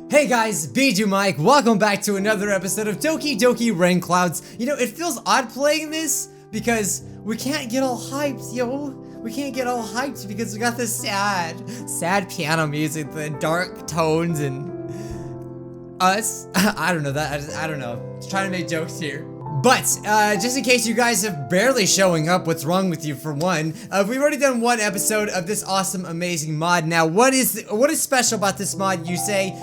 Hey guys, Bijuu Mike, welcome back to another episode of Doki Doki Rain Clouds. You know, it feels odd playing this because we can't get all hyped, yo. We can't get all hyped because we got this sad piano music, the dark tones and us. I don't know. Just trying to make jokes here. But, just in case you guys have barely showing up, what's wrong with you for one, we've already done one episode of this awesome, amazing mod. Now, what is special about this mod, you say?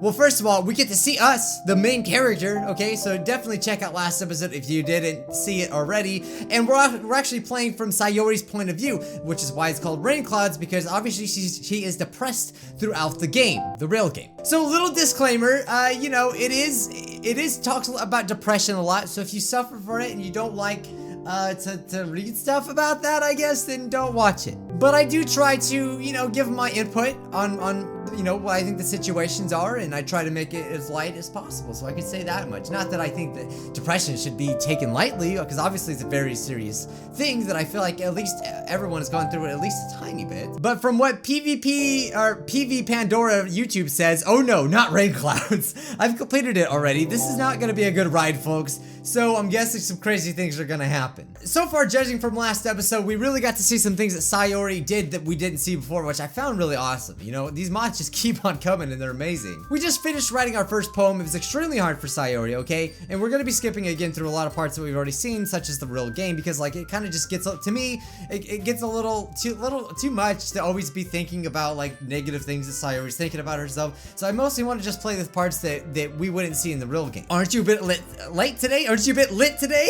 Well, first of all, we get to see us, the main character, okay? So definitely check out last episode if you didn't see it already. And we're actually playing from Sayori's point of view, which is why it's called Rain Clouds, because obviously she is depressed throughout the game, the real game. So little disclaimer, you know, it talks about depression a lot, so if you suffer for it and you don't like to read stuff about that, I guess, then don't watch it. But I do try to, you know, give my input on you know, what I think the situations are, and I try to make it as light as possible, so I can say that much. Not that I think that depression should be taken lightly, because obviously it's a very serious thing that I feel like at least everyone has gone through it at least a tiny bit. But from what PvP or PV Pandora YouTube says, oh no, not Rain Clouds. I've completed it already. This is not gonna be a good ride, folks. So I'm guessing some crazy things are gonna happen. So far, judging from last episode, we really got to see some things that Sayori did that we didn't see before, which I found really awesome. You know, these mods just keep on coming and they're amazing. We just finished writing our first poem. It was extremely hard for Sayori, okay? And we're gonna be skipping again through a lot of parts that we've already seen, such as the real game, because like it kind of just gets, to me, it gets a little too much to always be thinking about like negative things that Sayori's thinking about herself. So I mostly want to just play the parts that we wouldn't see in the real game. Aren't you a bit late today? Aren't you a bit lit today?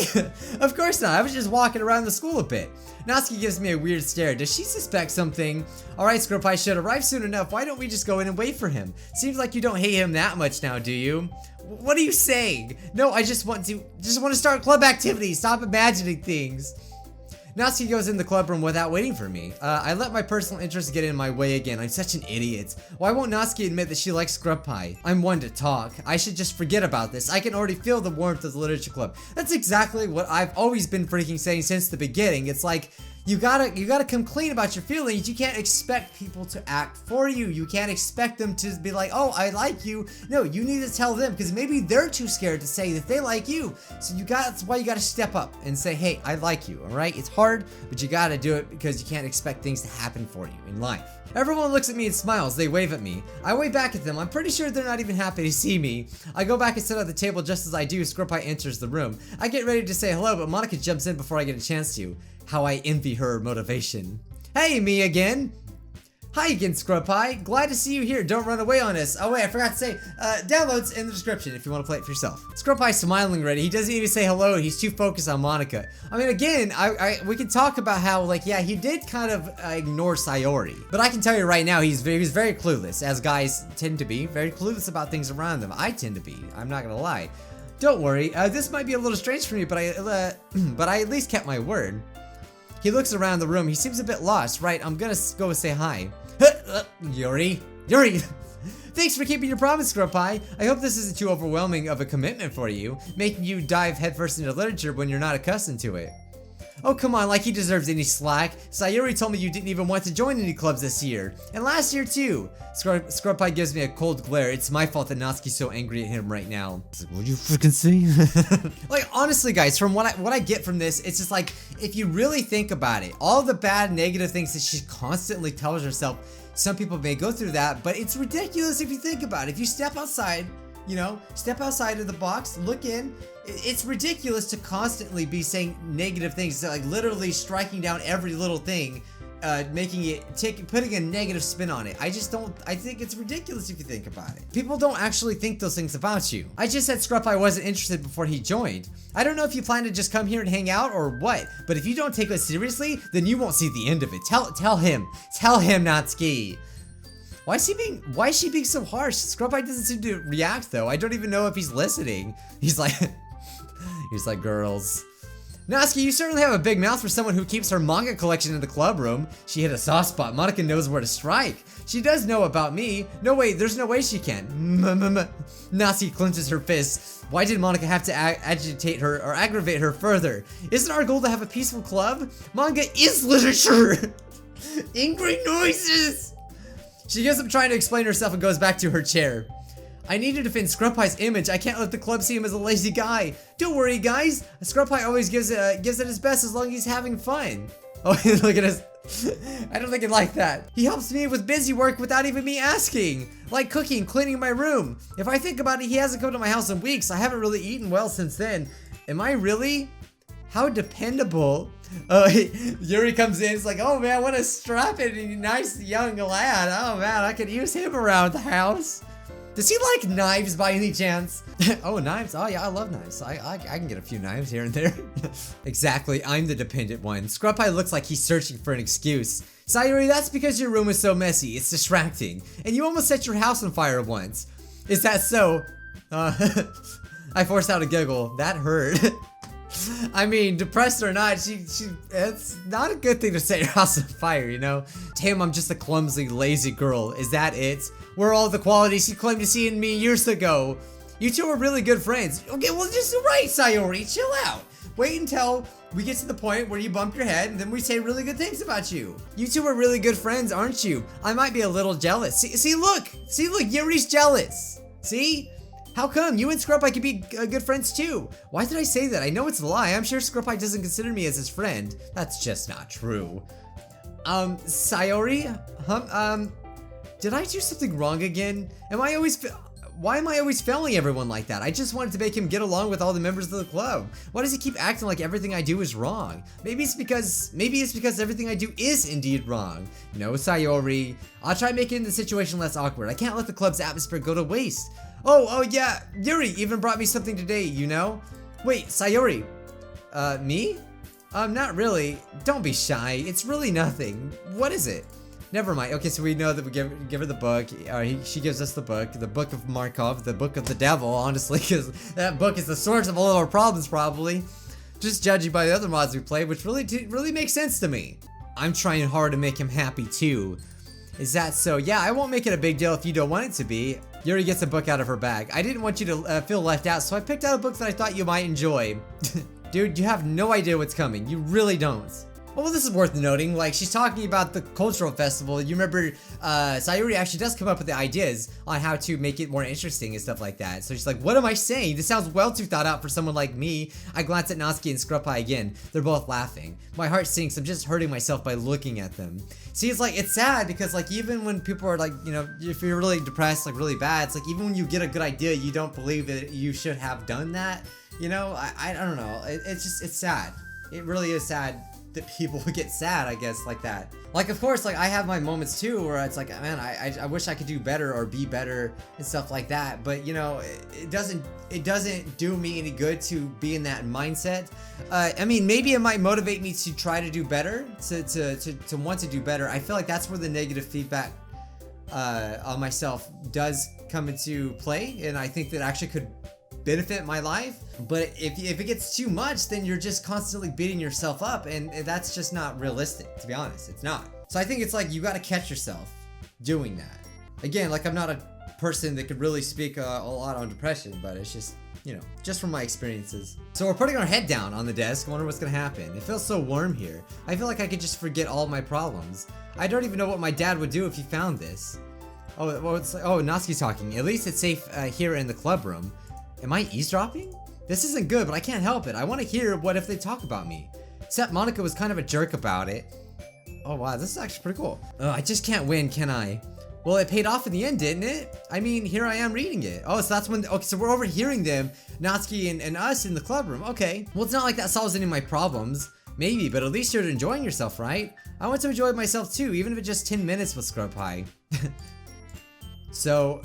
Of course not. I was just walking around the school a bit. Natsuki gives me a weird stare. Does she suspect something? Alright, Screwpie should arrive soon enough. Why don't we just go in and wait for him? Seems like you don't hate him that much now, do you? What are you saying? No, I just want to start club activities. Stop imagining things. Natsuki goes in the club room without waiting for me. I let my personal interests get in my way again. I'm such an idiot. Why won't Natsuki admit that she likes scrub pie? I'm one to talk. I should just forget about this. I can already feel the warmth of the literature club. That's exactly what I've always been freaking saying since the beginning. It's like, you gotta come clean about your feelings. You can't expect people to act for you. You can't expect them to be like, oh, I like you. No, you need to tell them, because maybe they're too scared to say that they like you. So that's why you gotta step up and say, hey, I like you, all right? It's hard, but you gotta do it because you can't expect things to happen for you in life. Everyone looks at me and smiles. They wave at me. I wave back at them. I'm pretty sure they're not even happy to see me. I go back and sit at the table just as I do. Screwpie enters the room. I get ready to say hello, but Monica jumps in before I get a chance to. How I envy her motivation. Hey, me again. Hi again, Screwpie. Glad to see you here. Don't run away on us. Oh wait, I forgot to say, downloads in the description if you want to play it for yourself. Screwpie's smiling already. He doesn't even say hello. He's too focused on Monica. I mean, again, we can talk about how, like, yeah, he did kind of ignore Sayori. But I can tell you right now, he's very clueless, as guys tend to be. Very clueless about things around them. I tend to be. I'm not gonna lie. Don't worry. This might be a little strange for me, but I at least kept my word. He looks around the room. He seems a bit lost. Right, I'm gonna go say hi. Yuri! Thanks for keeping your promise, Screwpie. I hope this isn't too overwhelming of a commitment for you, making you dive headfirst into literature when you're not accustomed to it. Oh, come on, like he deserves any slack. Sayori told me you didn't even want to join any clubs this year. And last year, too. Screwpie gives me a cold glare. It's my fault that Natsuki's so angry at him right now. Like, what'd you freaking say? Like, honestly, guys, from what I get from this, it's just like, if you really think about it, all the bad, negative things that she constantly tells herself, some people may go through that, but it's ridiculous if you think about it. If you step outside, you know, step outside of the box, look in. It's ridiculous to constantly be saying negative things, like literally striking down every little thing, putting a negative spin on it. I think it's ridiculous if you think about it. People don't actually think those things about you. I just said Screwpie wasn't interested before he joined. I don't know if you plan to just come here and hang out or what, but if you don't take us seriously, then you won't see the end of it. Tell him, Natsuki. Why is she being so harsh? Screwpie doesn't seem to react though. I don't even know if he's listening. He's like, girls. Natsuki, you certainly have a big mouth for someone who keeps her manga collection in the club room. She hit a soft spot. Monica knows where to strike. She does know about me. No way, there's no way she can. Natsuki clenches her fists. Why did Monica have to agitate her or aggravate her further? Isn't our goal to have a peaceful club? Manga is literature. Angry noises. She gives up trying to explain herself and goes back to her chair. I need to defend Scrub Pie's image. I can't let the club see him as a lazy guy. Don't worry, guys. Scrub Pie always gives it his best as long as he's having fun. Oh, look at us. I don't think he'd like that. He helps me with busy work without even me asking. Like cooking, cleaning my room. If I think about it, he hasn't come to my house in weeks. I haven't really eaten well since then. Am I really? How dependable. Yuri comes in, it's like, oh man, what a strapping, nice young lad. Oh man, I could use him around the house. Does he like knives by any chance? Oh, knives. Oh yeah, I love knives. I can get a few knives here and there. Exactly, I'm the dependent one. Scrub Pie looks like he's searching for an excuse. Sayori, that's because your room is so messy. It's distracting. And you almost set your house on fire once. Is that so? I forced out a giggle. That hurt. I mean, depressed or not, it's not a good thing to set your house on fire, you know? Damn, I'm just a clumsy, lazy girl. Is that it? Where are all the qualities you claimed to see in me years ago? You two are really good friends. Okay, well, just right, Sayori, chill out. Wait until we get to the point where you bump your head and then we say really good things about you. You two are really good friends, aren't you? I might be a little jealous. See, look, Yuri's jealous. See? How come? You and Scrub Pie could be good friends too. Why did I say that? I know it's a lie. I'm sure Scrub Pie doesn't consider me as his friend. That's just not true. Sayori? Did I do something wrong again? Why am I always failing everyone like that? I just wanted to make him get along with all the members of the club. Why does he keep acting like everything I do is wrong? Maybe it's because everything I do is indeed wrong. No, Sayori. I'll try making the situation less awkward. I can't let the club's atmosphere go to waste. Oh yeah, Yuri even brought me something today, you know? Wait, Sayori. Me? Not really. Don't be shy. It's really nothing. What is it? Never mind. Okay, so we know that we give her the book. She gives us the book of Markov, the book of the devil, honestly, because that book is the source of all of our problems, probably. Just judging by the other mods we played, which really makes sense to me. I'm trying hard to make him happy too. Is that so? Yeah, I won't make it a big deal if you don't want it to be. Yuri gets a book out of her bag. I didn't want you to feel left out, so I picked out a book that I thought you might enjoy. Dude, you have no idea what's coming. You really don't. Well, this is worth noting. Like, she's talking about the cultural festival. You remember, Sayori actually does come up with the ideas on how to make it more interesting and stuff like that. So she's like, what am I saying? This sounds well too thought out for someone like me. I glance at Natsuki and Scrub Pie again. They're both laughing. My heart sinks. I'm just hurting myself by looking at them. See, it's sad because, like, even when people are like, you know, if you're really depressed, like really bad, it's like even when you get a good idea, you don't believe that you should have done that. You know, I don't know. It's sad. It really is sad that people would get sad, I guess, like that. Like, of course, like, I have my moments too where it's like, man, I wish I could do better or be better and stuff like that, but you know, it doesn't do me any good to be in that mindset. I mean, maybe it might motivate me to try to do better, to want to do better. I feel like that's where the negative feedback on myself does come into play, and I think that actually could benefit my life. But if it gets too much, then you're just constantly beating yourself up, and that's just not realistic, to be honest. It's not. So I think it's like you gotta catch yourself doing that. Again, like, I'm not a person that could really speak a lot on depression, but it's just, you know, just from my experiences. So we're putting our head down on the desk. I wonder what's gonna happen. It feels so warm here. I feel like I could just forget all my problems. I don't even know what my dad would do if he found this. Oh, well, it's like, oh, Natsuki's talking. At least it's safe here in the club room. Am I eavesdropping? This isn't good, but I can't help it. I want to hear what if they talk about me. Except Monica was kind of a jerk about it. Oh wow, this is actually pretty cool. I just can't win, can I? Well, it paid off in the end, didn't it? I mean, here I am reading it. Oh, so that's when, okay, so we're overhearing them, Natsuki and us in the club room. Okay. Well, it's not like that solves any of my problems. Maybe, but at least you're enjoying yourself, right? I want to enjoy myself too, even if it's just 10 minutes with Scrub Pie. So,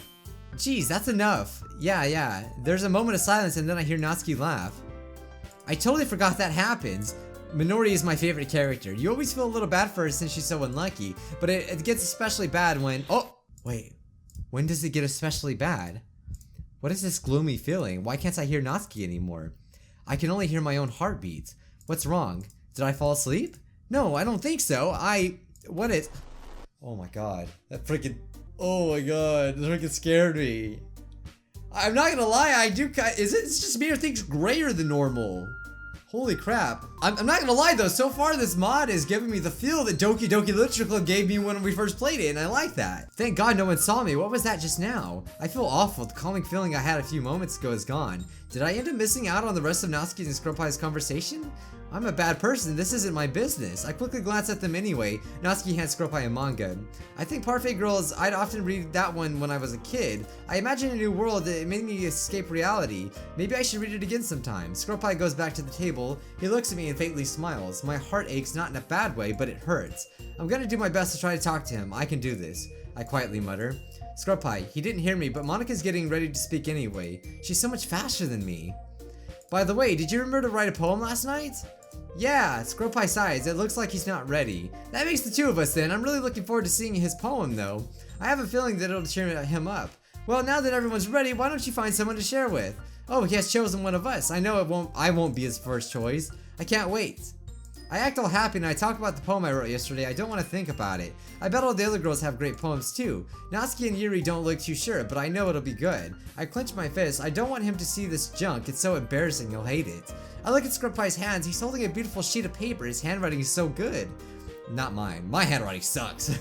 geez, that's enough. Yeah. There's a moment of silence and then I hear Natsuki laugh. I totally forgot that happens. Minori is my favorite character. You always feel a little bad for her since she's so unlucky, but it gets especially bad when... Oh! Wait. When does it get especially bad? What is this gloomy feeling? Why can't I hear Natsuki anymore? I can only hear my own heartbeat. What's wrong? Did I fall asleep? No, I don't think so. What is... Oh my god. That freaking... Oh my god. That freaking scared me. I'm not gonna lie, I do... It's just me or things grayer than normal? Holy crap. I'm not gonna lie though, so far this mod is giving me the feel that Doki Doki Literature Club gave me when we first played it, and I like that. Thank God no one saw me. What was that just now? I feel awful. The calming feeling I had a few moments ago is gone. Did I end up missing out on the rest of Natsuki's and Scrubpie's conversation? I'm a bad person, this isn't my business. I quickly glance at them anyway. Natsuki hands Scrubpie a manga. I think Parfait Girls, I'd often read that one when I was a kid. I imagine a new world that it made me escape reality. Maybe I should read it again sometime. Scrubpie goes back to the table. He looks at me and faintly smiles. My heart aches, not in a bad way, but it hurts. I'm gonna do my best to try to talk to him. I can do this. I quietly mutter. Scrubpie, he didn't hear me, but Monika's getting ready to speak anyway. She's so much faster than me. By the way, did you remember to write a poem last night? Yeah, Scrubpie sighs. It looks like he's not ready. That makes the two of us then. I'm really looking forward to seeing his poem though. I have a feeling that it'll cheer him up. Well, now that everyone's ready, why don't you find someone to share with? Oh, he has chosen one of us. I know I won't be his first choice. I can't wait. I act all happy and I talk about the poem I wrote yesterday. I don't want to think about it. I bet all the other girls have great poems too. Natsuki and Yuri don't look too sure, but I know it'll be good. I clench my fist. I don't want him to see this junk. It's so embarrassing, he'll hate it. I look at Scrubpie's hands. He's holding a beautiful sheet of paper. His handwriting is so good. Not mine. My handwriting sucks.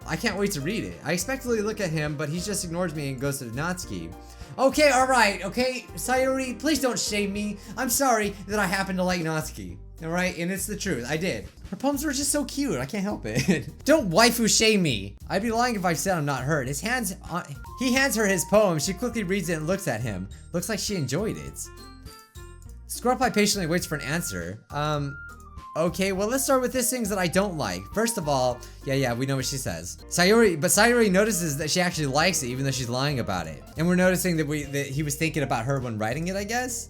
I can't wait to read it. I expectantly look at him, but he just ignores me and goes to Natsuki. Okay, alright, okay, Sayori, please don't shame me. I'm sorry that I happen to like Natsuki. Alright, and it's the truth, I did. Her poems were just so cute, I can't help it. Don't waifu shame me. I'd be lying if I said I'm not hurt. He hands her his poem, she quickly reads it and looks at him. Looks like she enjoyed it. Scrubpie patiently waits for an answer. Okay, well let's start with these things that I don't like. First of all, yeah, we know what she says. Sayori notices that she actually likes it even though she's lying about it. And we're noticing that he was thinking about her when writing it, I guess?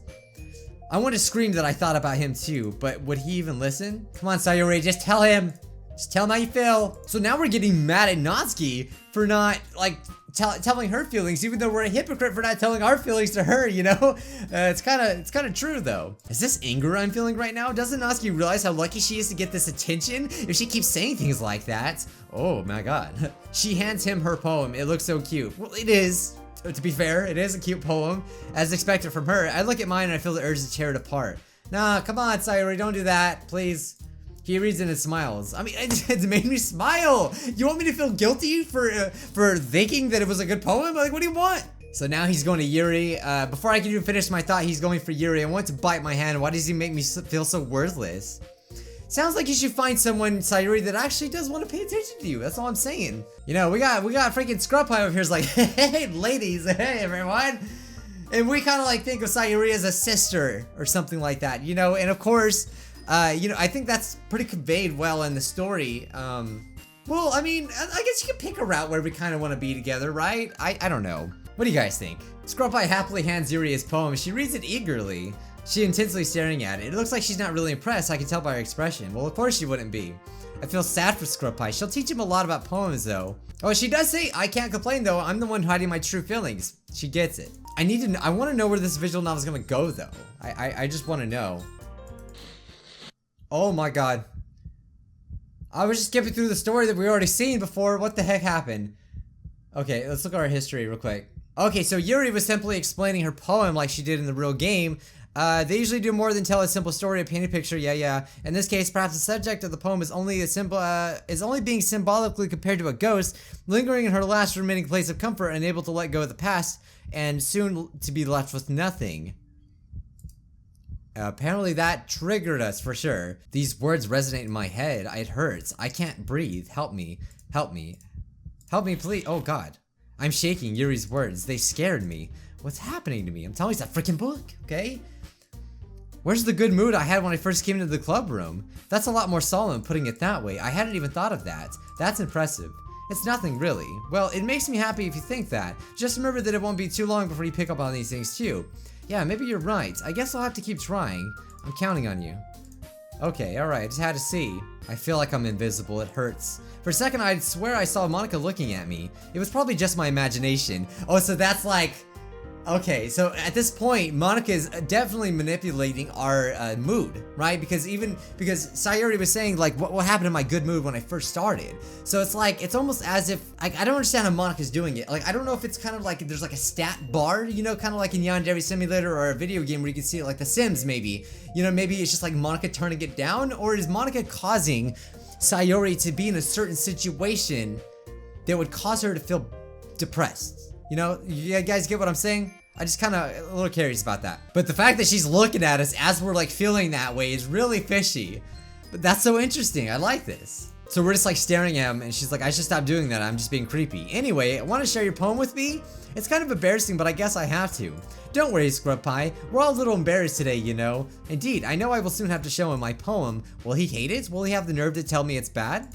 I want to scream that I thought about him too, but would he even listen? Come on, Sayori, just tell him. Just tell him how you feel. So now we're getting mad at Natsuki for not, like, telling her feelings, even though we're a hypocrite for not telling our feelings to her, you know? It's kind of true though. Is this anger I'm feeling right now? Doesn't Natsuki realize how lucky she is to get this attention if she keeps saying things like that? Oh my god. She hands him her poem. It looks so cute. Well, it is. To be fair, it is a cute poem, as expected from her. I look at mine and I feel the urge to tear it apart. Nah, come on, Sayori, don't do that, please. He reads it and smiles. I mean, it made me smile. You want me to feel guilty for thinking that it was a good poem? Like, what do you want? So now he's going to Yuri. Before I can even finish my thought, he's going for Yuri. I want to bite my hand. Why does he make me feel so worthless? Sounds like you should find someone, Sayori, that actually does want to pay attention to you. That's all I'm saying. You know, we got freaking Scrubpie over here is like, hey, ladies, hey, everyone. And we kind of like think of Sayori as a sister or something like that, you know? And of course, you know, I think that's pretty conveyed well in the story. Well, I mean, I guess you can pick a route where we kind of want to be together, right? I don't know. What do you guys think? Scrubpie happily hands Yuri his poem. She reads it eagerly. She intensely staring at it. It looks like she's not really impressed, I can tell by her expression. Well, of course she wouldn't be. I feel sad for Scrubpie. She'll teach him a lot about poems, though. Oh, she does say, I can't complain, though. I'm the one hiding my true feelings. She gets it. I want to know where this visual novel is going to go, though. I just want to know. Oh my god. I was just skipping through the story that we already seen before. What the heck happened? Okay, let's look at our history real quick. Okay, so Yuri was simply explaining her poem like she did in the real game. They usually do more than tell a simple story or paint a picture, yeah. In this case, perhaps the subject of the poem is only being symbolically compared to a ghost, lingering in her last remaining place of comfort, unable to let go of the past, and soon to be left with nothing. Apparently that triggered us for sure. These words resonate in my head. It hurts. I can't breathe. Help me. Help me. Help me, please. Oh god. I'm shaking. Yuri's words. They scared me. What's happening to me? I'm telling you, it's a freaking book, okay? Where's the good mood I had when I first came into the club room? That's a lot more solemn, putting it that way. I hadn't even thought of that. That's impressive. It's nothing, really. Well, it makes me happy if you think that. Just remember that it won't be too long before you pick up on these things, too. Yeah, maybe you're right. I guess I'll have to keep trying. I'm counting on you. Okay, alright, just had to see. I feel like I'm invisible, it hurts. For a second, I'd swear I saw Monika looking at me. It was probably just my imagination. Oh, so that's like... Okay, so at this point, Monica is definitely manipulating our mood, right? Because Sayori was saying like, what happened to my good mood when I first started? So it's like, it's almost as if, I don't understand how Monica's doing it. Like, I don't know if it's kind of like, there's like a stat bar, you know, kind of like in Yandere Simulator or a video game where you can see it like The Sims maybe. You know, maybe it's just like Monica turning it down, or is Monica causing Sayori to be in a certain situation that would cause her to feel depressed? You know, you guys get what I'm saying? I just kind of a little curious about that. But the fact that she's looking at us as we're like feeling that way is really fishy. But that's so interesting. I like this. So we're just like staring at him and she's like, I should stop doing that. I'm just being creepy. Anyway, want to share your poem with me? It's kind of embarrassing, but I guess I have to. Don't worry, Scrub Pie. We're all a little embarrassed today, you know. Indeed, I know I will soon have to show him my poem. Will he hate it? Will he have the nerve to tell me it's bad?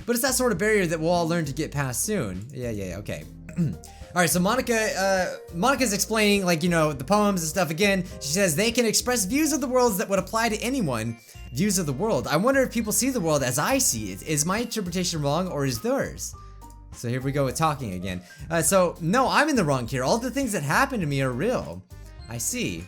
But it's that sort of barrier that we'll all learn to get past soon. Yeah, okay. Alright, so Monica's explaining, like, you know, the poems and stuff again. She says they can express views of the world that would apply to anyone. Views of the world. I wonder if people see the world as I see it. Is my interpretation wrong, or is theirs? So here we go with talking again. So, no, I'm in the wrong here. All the things that happened to me are real. I see.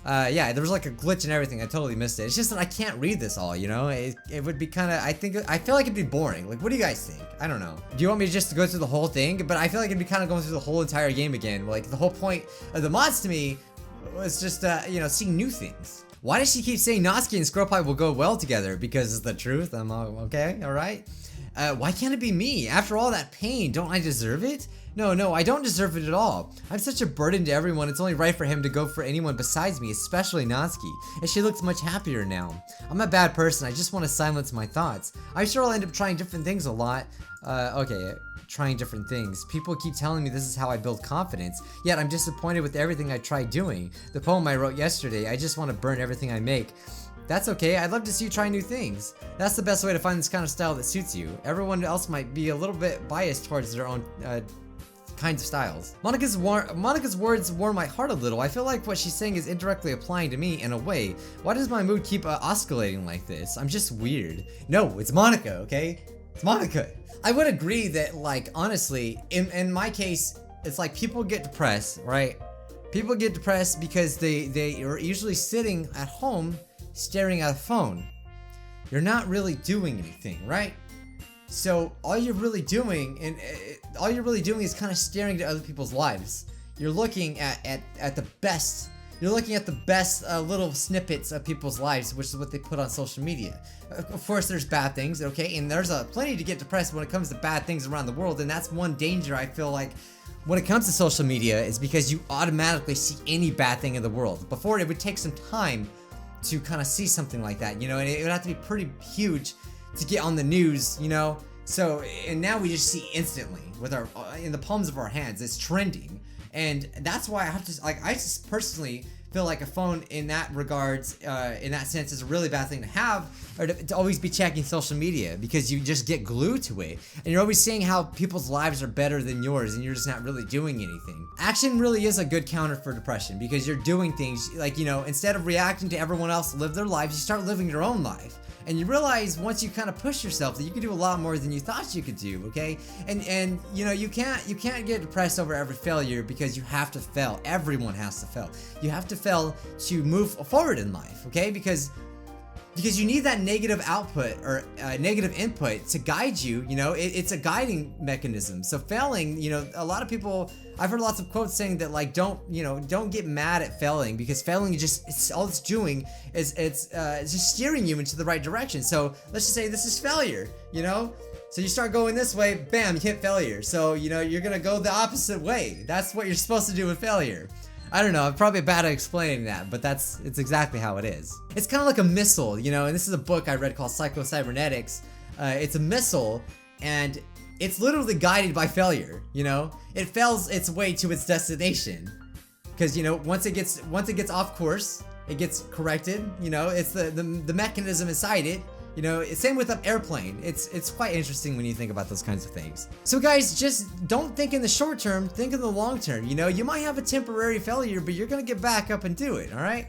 Yeah, there was like a glitch and everything. I totally missed it. It's just that I can't read this all, you know? It would be kind of, I feel like it'd be boring. Like, what do you guys think? I don't know. Do you want me just to go through the whole thing? But I feel like it'd be kind of going through the whole entire game again. Like, the whole point of the mods to me was just, you know, seeing new things. Why does she keep saying Natsuki and Squirrel Pie will go well together? Because it's the truth? I'm okay, alright. Why can't it be me? After all that pain, don't I deserve it? No, I don't deserve it at all. I'm such a burden to everyone, it's only right for him to go for anyone besides me, especially Natsuki. And she looks much happier now. I'm a bad person, I just want to silence my thoughts. I'm sure I'll end up trying different things a lot. Okay, trying different things. People keep telling me this is how I build confidence, yet I'm disappointed with everything I tried doing. The poem I wrote yesterday, I just want to burn everything I make. That's okay, I'd love to see you try new things. That's the best way to find this kind of style that suits you. Everyone else might be a little bit biased towards their own kinds of styles. Monica's words warm my heart a little. I feel like what she's saying is indirectly applying to me in a way. Why does my mood keep oscillating like this? I'm just weird. No, it's Monica, okay? It's Monica. I would agree that, like, honestly, in my case, it's like people get depressed, right? People get depressed because they are usually sitting at home staring at a phone. You're not really doing anything, right? So all you're really doing is kind of staring at other people's lives. You're looking at the best. You're looking at the best little snippets of people's lives, which is what they put on social media. Of course, there's bad things, okay, and there's plenty to get depressed when it comes to bad things around the world, and that's one danger I feel like when it comes to social media is because you automatically see any bad thing in the world. Before, it would take some time to kind of see something like that, you know, and it would have to be pretty huge to get on the news, you know. So, and now we just see instantly with our in the palms of our hands. It's trending, and that's why I have to, like, I just personally feel like a phone in that regards, in that sense, is a really bad thing to have, or to always be checking social media, because you just get glued to it, and you're always seeing how people's lives are better than yours, and you're just not really doing anything. Action really is a good counter for depression, because you're doing things, like, you know, instead of reacting to everyone else live their lives, you start living your own life. And you realize once you kind of push yourself that you can do a lot more than you thought you could do, okay? And you know, you can't get depressed over every failure, because you have to fail. Everyone has to fail. You have to fail to move forward in life, okay? Because you need that negative output or negative input to guide you, you know, it's a guiding mechanism. So failing, you know, a lot of people, I've heard lots of quotes saying that, like, don't get mad at failing, because failing is just, all it's doing is it's just steering you into the right direction. So let's just say this is failure, you know? So you start going this way, bam, you hit failure. So, you know, you're gonna go the opposite way. That's what you're supposed to do with failure. I don't know, I'm probably bad at explaining that, but it's exactly how it is. It's kind of like a missile, you know, and this is a book I read called Psycho-Cybernetics. It's a missile, and it's literally guided by failure, you know? It fails its way to its destination. Because, you know, once it gets off course, it gets corrected, you know? It's the mechanism inside it. You know, same with an airplane. It's quite interesting when you think about those kinds of things. So guys, just don't think in the short term, think in the long term. You know, you might have a temporary failure, but you're gonna get back up and do it, alright?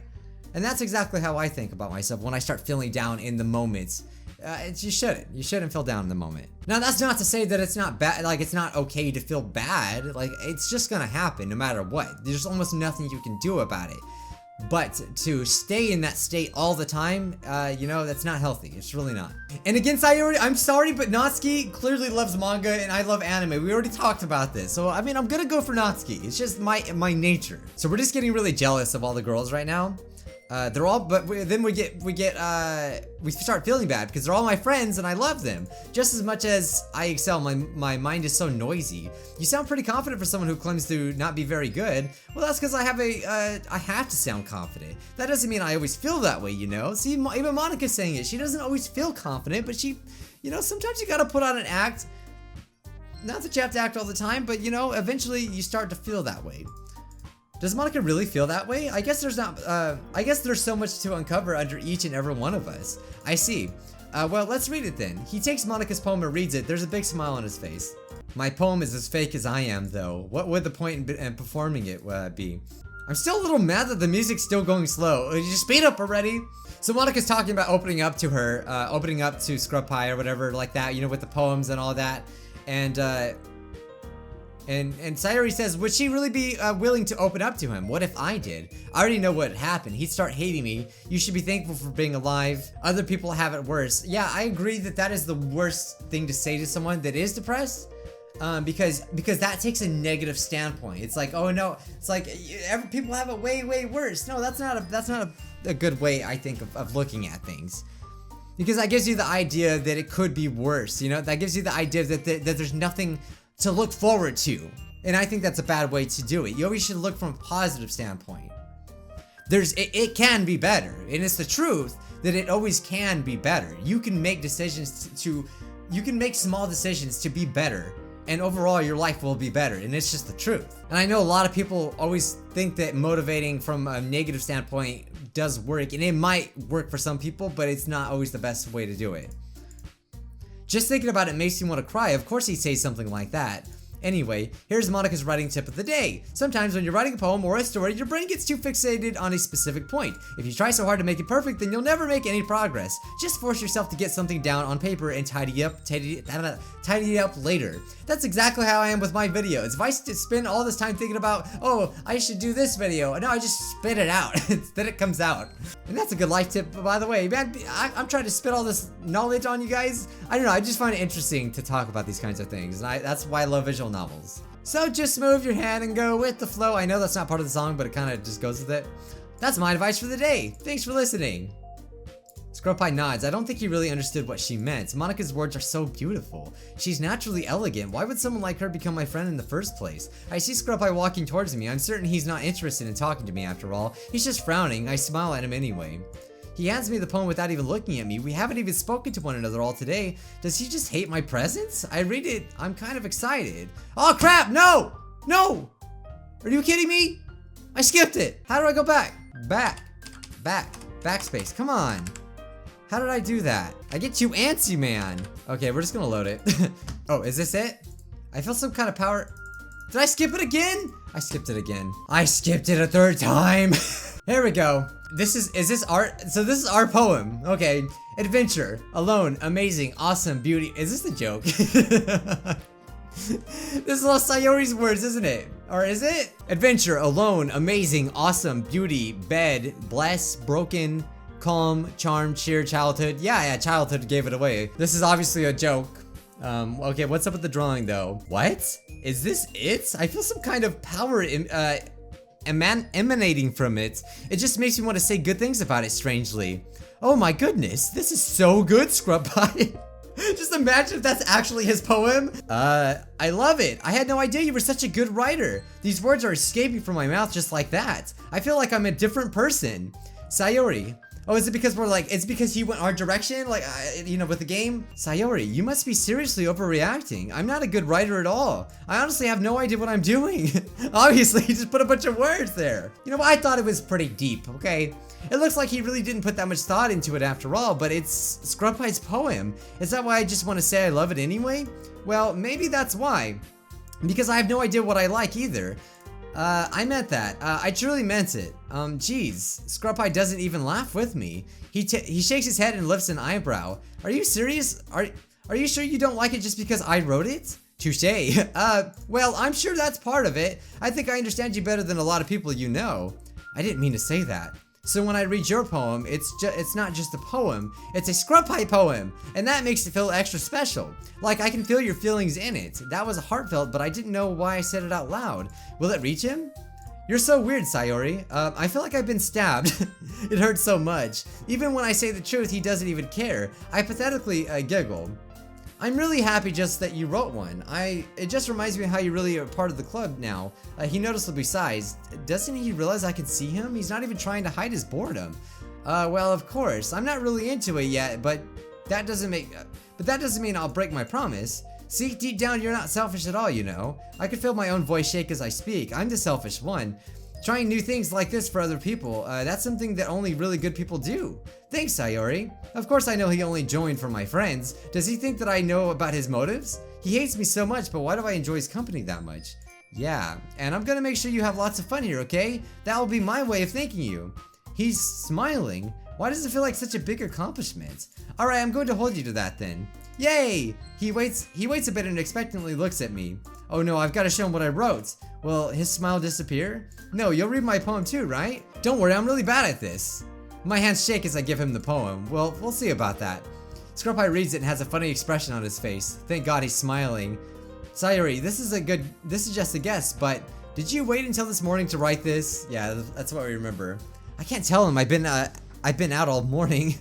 And that's exactly how I think about myself when I start feeling down in the moments. You shouldn't. You shouldn't feel down in the moment. Now, that's not to say that it's not bad, like, it's not okay to feel bad. Like, it's just gonna happen no matter what. There's almost nothing you can do about it. But to stay in that state all the time, you know, that's not healthy. It's really not. And again, Sayori, I'm sorry, but Natsuki clearly loves manga and I love anime. We already talked about this. So, I mean, I'm gonna go for Natsuki. It's just my nature. So we're just getting really jealous of all the girls right now. They're all, but then we start feeling bad because they're all my friends and I love them just as much as I excel. My mind is so noisy. You sound pretty confident for someone who claims to not be very good. Well, that's because I have to sound confident. That doesn't mean I always feel that way, you know. See, even Monica's saying it. She doesn't always feel confident, but she, you know, sometimes you gotta put on an act. Not that you have to act all the time, but you know, eventually you start to feel that way. Does Monica really feel that way? I guess there's so much to uncover under each and every one of us. I see. Well, let's read it then. He takes Monica's poem and reads it. There's a big smile on his face. My poem is as fake as I am, though. What would the point in performing it be? I'm still a little mad that the music's still going slow. Just speed up already. So Monica's talking about opening up to her, opening up to Scrub Pie or whatever like that, you know, with the poems and all that. And Sayori says, would she really be willing to open up to him? What if I did? I already know what happened. He'd start hating me. You should be thankful for being alive. Other people have it worse. Yeah, I agree that that is the worst thing to say to someone that is depressed. Because that takes a negative standpoint. It's like, oh no, it's like people have it way worse. No, that's not a good way, I think, of looking at things. Because that gives you the idea that it could be worse. You know, that gives you the idea that there's nothing to look forward to. And I think that's a bad way to do it. You always should look from a positive standpoint. It can be better, and it's the truth that it always can be better. You can make decisions you can make small decisions to be better, and overall your life will be better, and it's just the truth. And I know a lot of people always think that motivating from a negative standpoint does work, and it might work for some people, but it's not always the best way to do it. Just thinking about it makes you want to cry. Of course he'd say something like that. Anyway, here's Monica's writing tip of the day. Sometimes when you're writing a poem or a story, your brain gets too fixated on a specific point. If you try so hard to make it perfect, then you'll never make any progress. Just force yourself to get something down on paper and tidy it up later. That's exactly how I am with my videos. If I spend all this time thinking about, oh, I should do this video, no, I just spit it out. Then it comes out. And that's a good life tip, by the way. Man, I'm trying to spit all this knowledge on you guys. I don't know, I just find it interesting to talk about these kinds of things. And that's why I love visual novels. So just move your hand and go with the flow. I know that's not part of the song, but it kind of just goes with it. That's my advice for the day. Thanks for listening. Scrub-Pie nods. I don't think he really understood what she meant. Monica's words are so beautiful. She's naturally elegant. Why would someone like her become my friend in the first place? I see Scrub-Pie walking towards me. I'm certain he's not interested in talking to me after all. He's just frowning. I smile at him anyway. He hands me the poem without even looking at me. We haven't even spoken to one another all today. Does he just hate my presence? I read it. I'm kind of excited. Oh crap! No! No! Are you kidding me? I skipped it. How do I go back? Backspace. Come on. How did I do that? I get too antsy, man. Okay, we're just gonna load it. Oh, is this it? I feel some kind of power. Did I skip it again? I skipped it again. I skipped it a third time. Here we go. Is this art? So this is our poem. Okay. Adventure, alone, amazing, awesome, beauty. Is this a joke? This is all Sayori's words, isn't it? Or is it? Adventure, alone, amazing, awesome, beauty, bed, bless, broken, calm, charm, cheer, childhood. Yeah, childhood gave it away. This is obviously a joke. Okay, what's up with the drawing though? What? Is this it? I feel some kind of power emanating from it. It just makes me want to say good things about it, strangely. Oh my goodness, this is so good, Scrub Pie. Just imagine if that's actually his poem. I love it. I had no idea you were such a good writer. These words are escaping from my mouth just like that. I feel like I'm a different person. Sayori. Oh, is it because it's because he went our direction? Like, you know, with the game? Sayori, you must be seriously overreacting. I'm not a good writer at all. I honestly have no idea what I'm doing. Obviously, he just put a bunch of words there. You know, I thought it was pretty deep, okay? It looks like he really didn't put that much thought into it after all, but it's Scrub Pie's poem. Is that why I just want to say I love it anyway? Well, maybe that's why. Because I have no idea what I like either. I meant that. I truly meant it. Geez, Scrub Pie doesn't even laugh with me. He shakes his head and lifts an eyebrow. Are you serious? Are you sure you don't like it just because I wrote it? Touche. Well, I'm sure that's part of it. I think I understand you better than a lot of people you know. I didn't mean to say that. So when I read your poem, it's not just a poem, it's a Scrub Pie poem, and that makes it feel extra special. Like I can feel your feelings in it. That was heartfelt, but I didn't know why I said it out loud. Will it reach him? You're so weird, Sayori. I feel like I've been stabbed. It hurts so much. Even when I say the truth, he doesn't even care. I pathetically giggle. I'm really happy just that you wrote one. It just reminds me of how you really are part of the club now. He noticeably sighs. Doesn't he realize I can see him? He's not even trying to hide his boredom. Well, of course. I'm not really into it yet, but that doesn't mean I'll break my promise. See, deep down, you're not selfish at all, you know. I can feel my own voice shake as I speak. I'm the selfish one. Trying new things like this for other people, that's something that only really good people do. Thanks, Sayori. Of course I know he only joined for my friends. Does he think that I know about his motives? He hates me so much, but why do I enjoy his company that much? Yeah, and I'm gonna make sure you have lots of fun here, okay? That will be my way of thanking you. He's smiling. Why does it feel like such a big accomplishment? Alright, I'm going to hold you to that then. Yay! He waits a bit and expectantly looks at me. Oh no, I've got to show him what I wrote. Will his smile disappear? No, you'll read my poem too, right? Don't worry, I'm really bad at this. My hands shake as I give him the poem. Well, we'll see about that. Scrub Pie reads it and has a funny expression on his face. Thank God he's smiling. Sayori, this is just a guess, but did you wait until this morning to write this? Yeah, that's what we remember. I can't tell him. I've been out all morning.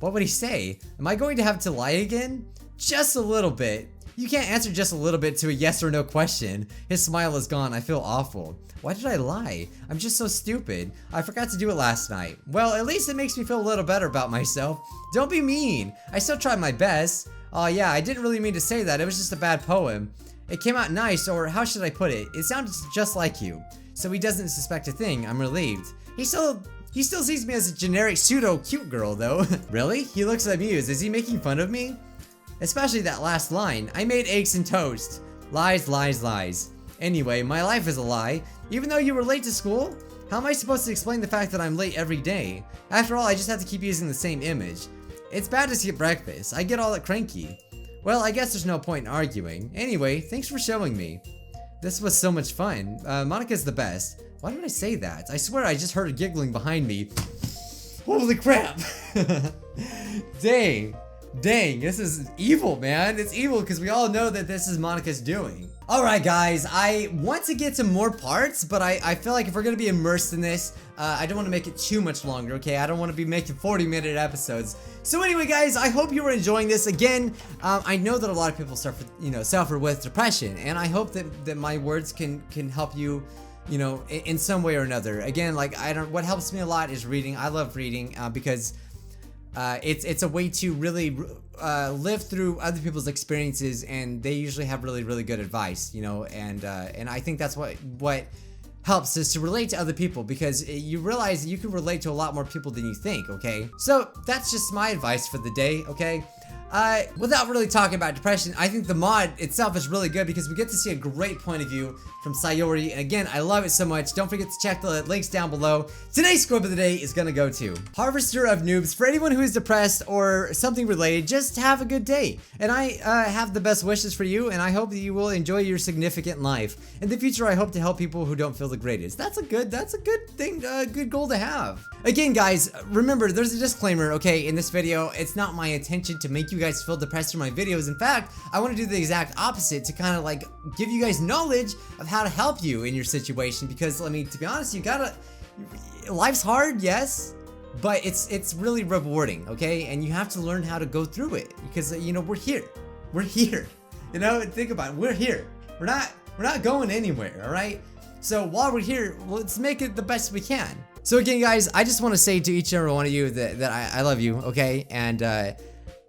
What would he say? Am I going to have to lie again? Just a little bit. You can't answer just a little bit to a yes or no question. His smile is gone. I feel awful. Why did I lie? I'm just so stupid. I forgot to do it last night. Well, at least it makes me feel a little better about myself. Don't be mean. I still tried my best. Oh yeah, I didn't really mean to say that. It was just a bad poem. It came out nice, or how should I put it? It sounded just like you. So he doesn't suspect a thing. I'm relieved. He still sees me as a generic pseudo-cute girl, though. Really? He looks amused. Is he making fun of me? Especially that last line. I made eggs and toast. Lies, lies, lies. Anyway, my life is a lie. Even though you were late to school? How am I supposed to explain the fact that I'm late every day? After all, I just have to keep using the same image. It's bad to skip breakfast. I get all cranky. Well, I guess there's no point in arguing. Anyway, thanks for showing me. This was so much fun. Monica's the best. Why did I say that? I swear I just heard her giggling behind me. Holy crap! Dang, this is evil, man. It's evil because we all know that this is Monica's doing. Alright guys, I want to get to more parts, but I feel like if we're going to be immersed in this, I don't want to make it too much longer, okay? I don't want to be making 40-minute episodes. So anyway guys, I hope you were enjoying this. Again, I know that a lot of people suffer with depression, and I hope that my words can help you, in some way or another. Again, like what helps me a lot is reading. I love reading because it's a way to really live through other people's experiences, and they usually have really good advice, and I think that's what helps is to relate to other people, because you realize that you can relate to a lot more people than you think, okay? So that's just my advice for the day, okay? Without really talking about depression, I think the mod itself is really good because we get to see a great point of view from Sayori, and again, I love it so much. Don't forget to check the links down below. Today's scrub of the day is gonna go to Harvester of Noobs. For anyone who is depressed or something related, just have a good day. And I have the best wishes for you, and I hope that you will enjoy your significant life. In the future, I hope to help people who don't feel the greatest. That's a good thing, good goal to have. Again, guys, remember, there's a disclaimer, okay, in this video. It's not my intention to make you guys feel depressed through my videos. In fact, I want to do the exact opposite, to kind of like give you guys knowledge of how to help you in your situation, because I mean, to be honest, life's hard, yes, but it's really rewarding, okay? And you have to learn how to go through it, because we're here, think about it, we're here, we're not going anywhere, all right? So while we're here, let's make it the best we can. So again, guys, I just want to say to each and every one of you that I love you, okay?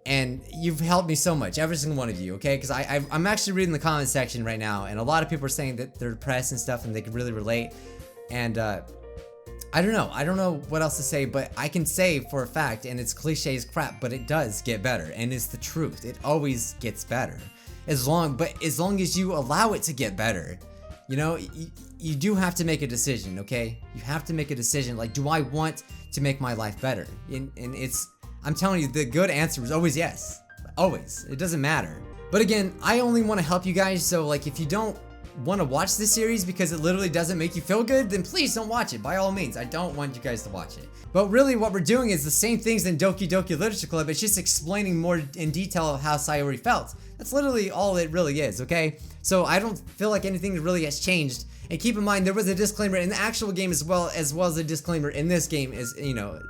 And you've helped me so much, every single one of you, okay? Because I'm actually reading the comment section right now, and a lot of people are saying that they're depressed and stuff, and they can really relate. And I don't know what else to say, but I can say for a fact, and it's cliche as crap, but it does get better, and it's the truth. It always gets better, as long as you allow it to get better. you know, you do have to make a decision, okay? You have to make a decision, like, do I want to make my life better? And I'm telling you, the good answer is always yes. Always. It doesn't matter. But again, I only want to help you guys, so like if you don't want to watch this series because it literally doesn't make you feel good, then please don't watch it, by all means. I don't want you guys to watch it. But really what we're doing is the same things in Doki Doki Literature Club, it's just explaining more in detail of how Sayori felt. That's literally all it really is, okay? So I don't feel like anything really has changed. And keep in mind, there was a disclaimer in the actual game as well as a disclaimer in this game, is, you know,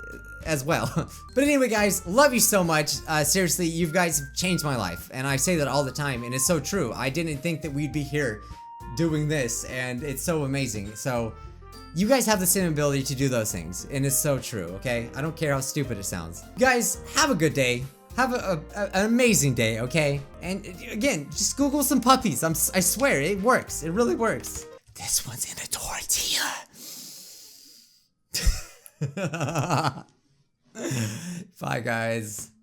as well. But anyway, guys, love you so much. Seriously, you guys have changed my life, and I say that all the time, and it's so true. I didn't think that we'd be here doing this, and it's so amazing. So you guys have the same ability to do those things, and it's so true, okay? I don't care how stupid it sounds. You guys, have a good day. Have an amazing day, okay? And again, just Google some puppies. I swear, it works. It really works. This one's in a tortilla. Bye, guys.